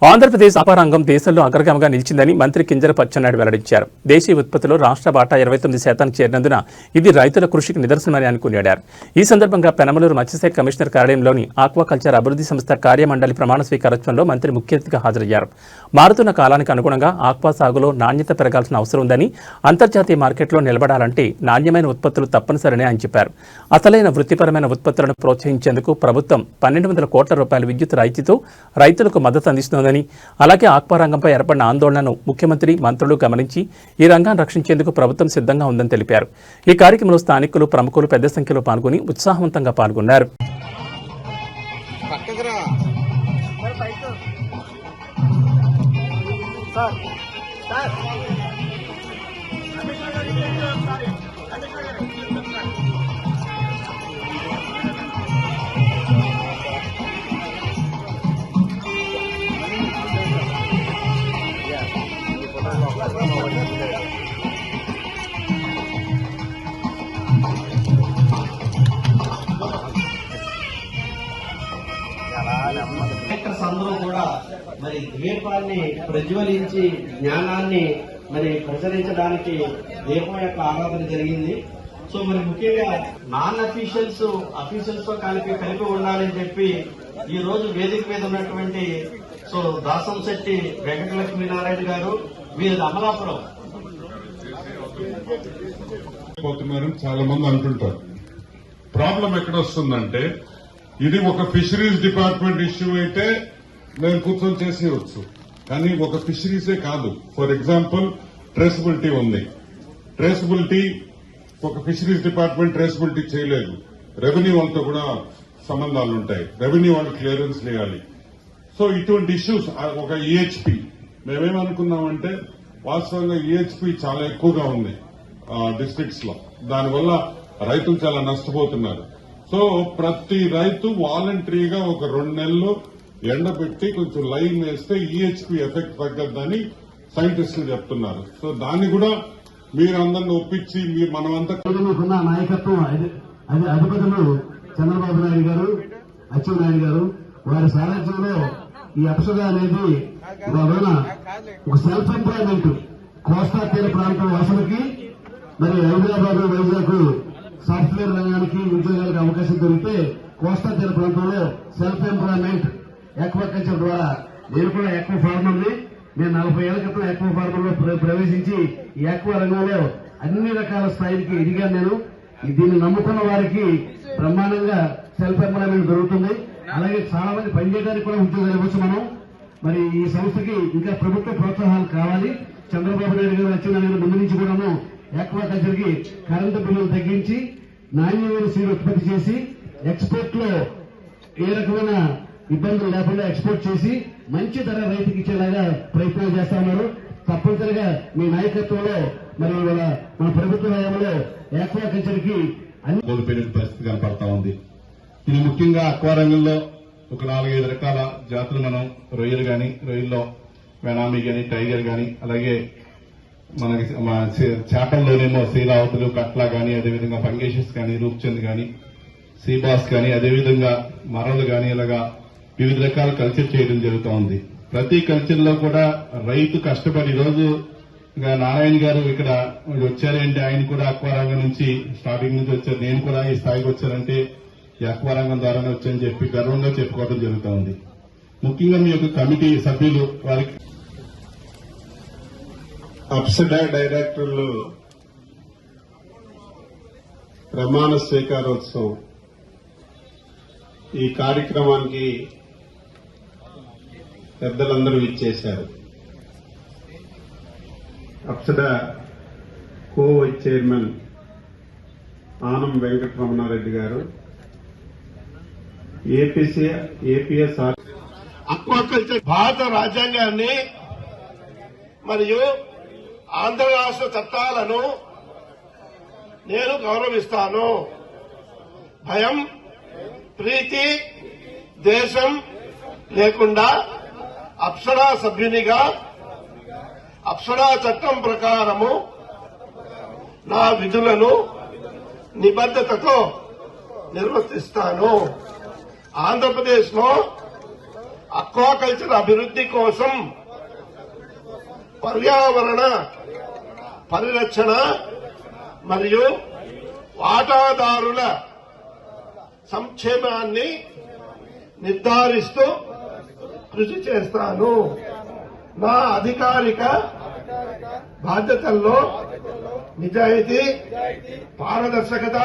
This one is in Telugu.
ఆంధ్రప్రదేశ్ వ్యాపార రంగం దేశంలో అగ్రగామిగా నిలిచిందని మంత్రి కింజరాపు అచ్చెన్నాయుడు వెల్లడించారు. దేశీయ ఉత్పత్తిలో రాష్ట్ర వాటా 29% చేరినందున ఇది రైతుల కృషికి నిదర్శనమని ఆయన కొనియాడారు. ఈ సందర్భంగా పెనమలూరు మత్స్యశాఖ కమిషనర్ కార్యాలయంలోని ఆక్వాకల్చర్ అభివృద్ధి సంస్థ కార్యమండలి ప్రమాణ స్వీకారోత్సవంలో మంత్రి ముఖ్య అతిథిగా హాజరయ్యారు. మారుతున్న కాలానికి అనుగుణంగా ఆక్వా సాగులో నాణ్యత పెరగాల్సిన అవసరం ఉందని, అంతర్జాతీయ మార్కెట్లో నిలబడాలంటే నాణ్యమైన ఉత్పత్తులు తప్పనిసరని ఆయన చెప్పారు. అసలైన వృత్తిపరమైన ఉత్పత్తులను ప్రోత్సహించేందుకు ప్రభుత్వం 1200 కోట్ల రూపాయల విద్యుత్ రాయితీతో రైతులకు మద్దతు అందిస్తోంది. అలాగే ఆక్వా రంగంపై ఏర్పడిన ఆందోళనను ముఖ్యమంత్రి, మంత్రులు గమనించి ఈ రంగాన్ని రక్షించేందుకు ప్రభుత్వం సిద్ధంగా ఉందని తెలిపారు. ఈ కార్యక్రమంలో స్థానికులు, ప్రముఖులు పెద్ద సంఖ్యలో పాల్గొని ఉత్సాహవంతంగా పాల్గొన్నారు. అందరూ కూడా మరి దీపాన్ని ప్రజ్వలించి జ్ఞానాన్ని మరి ప్రసరించడానికి దీపం యొక్క ఆరాధన జరిగింది. సో మరి ముఖ్యంగా నాన్ అఫీషియల్స్ తో కలిపి ఉండాలని చెప్పి ఈ రోజు వేదిక మీద ఉన్నటువంటి సో దాసంశెట్టి వెంకటలక్ష్మీనారాయణ గారు, వీరి అమలాపురం చాలా మంది అంటుంటారు. ప్రాబ్లం ఎక్కడ వస్తుందంటే, ఇది ఒక ఫిషరీస్ డిపార్ట్మెంట్ ఇష్యూ అయితే నేను కూర్చొని చేసేయచ్చు, కానీ ఒక ఫిషరీసే కాదు. ఫర్ ఎగ్జాంపుల్ ట్రేసబిలిటీ ఉంది. ట్రేసబిలిటీ ఒక ఫిషరీస్ డిపార్ట్మెంట్ ట్రేసబిలిటీ చేయలేదు. రెవెన్యూ వాళ్ళతో కూడా సంబంధాలు ఉంటాయి. రెవెన్యూ వాళ్ళు క్లియరెన్స్ చేయాలి. సో ఇటువంటి ఇష్యూస్ ఒక ఈహెచ్పి మేమేమనుకున్నామంటే, వాస్తవంగా ఈహెచ్పి చాలా ఎక్కువగా ఉంది డిస్ట్రిక్ట్స్ లో. దానివల్ల రైతులు చాలా నష్టపోతున్నారు. సో ప్రతి రైతు వాలంటరీగా ఒక 2 నెలలు ఎండబెట్టి కొంచెం లైన్ వేస్తే ఈహెచ్పి ఎఫెక్ట్ తగ్గద్దని సైంటిస్టులు చెప్తున్నారు. సో దాన్ని కూడా మీరందరినీ ఒప్పించి మనమంతా మీకున్న నాయకత్వం అధిపతులు చంద్రబాబు నాయుడు గారు, అచ్చెన్నాయుడు గారు, వారి సారథ్యంలో ఈ అప్సద అనేది ఒక సెల్ఫ్ ఎంప్లాయ్మెంట్ కోస్తా తీర ప్రాంతం వాసులకి, మరి హైదరాబాద్, వైజాగ్ సాఫ్ట్వేర్ రంగానికి ఉద్యోగాలకు అవకాశం దొరికితే కోస్తా తీర ప్రాంతంలో సెల్ఫ్ ఎంప్లాయ్మెంట్ ఆక్వాకల్చర్ ద్వారా నేను కూడా ఆక్వా ఫార్మర్ని. నేను 40 ఏళ్ల క్రితం ఆక్వా ఫార్మర్ లో ప్రవేశించి ఈ ఆక్వా రంగంలో అన్ని రకాల స్థాయికి ఎదిగాను నేను. దీన్ని నమ్ముకున్న వారికి బ్రహ్మాండంగా సెల్ఫ్ ఎంప్లాయ్మెంట్ దొరుకుతుంది. అలాగే చాలా మంది పనిచేయడానికి కూడా ఉద్యోగాలు ఇవ్వచ్చు మనం. మరి ఈ సంస్థకి ఇంకా ప్రభుత్వ ప్రోత్సాహాలు కావాలి. చంద్రబాబు నాయుడు గారు, అచ్చెన్నాయుడు గారు ముందు నుంచి కూడాను ఆక్వాకల్చర్ కి కరెంటు బిల్లులు తగ్గించి నాణ్యమైన సీడ్ ఉత్పత్తి చేసి ఎక్స్పోర్ట్ లో ఏ రకమైన ఇబ్బందులు లేకుండా ఎక్స్పోర్ట్ చేసి మంచి ధర రైతుకి ఇచ్చేలాగా ప్రయత్నాలు చేస్తా ఉన్నారు. తప్పనిసరిగా మీ నాయకత్వంలో మరి మన ప్రభుత్వ హయాంలో ఆక్వాకల్చర్ కి కోల్పోయిన పరిస్థితి కనపడతా ఉంది. ఇది ముఖ్యంగా అక్వా రంగంలో ఒక 4-5 రకాల జాతులు మనం రొయ్యలు గాని, రొయ్యల్లో వెనామీ గాని, టైగర్ గాని, అలాగే మనకి చేపల్లోనేమో శ్రీరావతులు, కట్లా గాని, అదేవిధంగా పంగేషస్ గాని, రూప్చంద్ గాని, సీబాస్ గాని, అదేవిధంగా మరలు గాని, ఇలాగా వివిధ రకాల కల్చర్ చేయడం జరుగుతూ ఉంది. ప్రతి కల్చర్ లో కూడా రైతు కష్టపడి రోజు నారాయణ గారు ఇక్కడ వచ్చారంటే ఆయన కూడా అక్వా రంగం నుంచి స్టార్టింగ్ నుంచి వచ్చారు. నేను కూడా ఈ స్థాయికి వచ్చారంటే ఈ అక్వా రంగం ద్వారానే వచ్చారని చెప్పి గర్వంగా చెప్పుకోవడం జరుగుతూ ఉంది. ముఖ్యంగా మీ యొక్క కమిటీ సభ్యులు వారికి అప్సడా డైరెక్టర్లు ప్రమాణ స్వీకారోత్సవం ఈ కార్యక్రమానికి పెద్దలందరూ ఇచ్చేశారు. అప్సడా కో వైస్ చైర్మన్ ఆనం వెంకటరమణారెడ్డి గారు, ఏపీఎస్ అక్వాకల్చర్ భారత రాజ్యాంగాన్ని మరియు ఆంధ్ర రాష్ట్ర చట్టాలను నేను గౌరవిస్తాను. భయం, ప్రీతి, దేశం లేకుండా అప్సరా సభ్యునిగా అప్సరా చట్టం ప్రకారము నా విధులను నిబద్ధతతో నిర్వర్తిస్తాను. ఆంధ్రప్రదేశ్ లో అక్వాకల్చర్ అభివృద్ధి కోసం పర్యావరణ పరిరక్షణ మరియు వాటాదారుల సంక్షేమాన్ని నిర్ధారిస్తూ కృషి చేస్తాను. నా అధికారిక బాధ్యతల్లో నిజాయితీ, పారదర్శకత,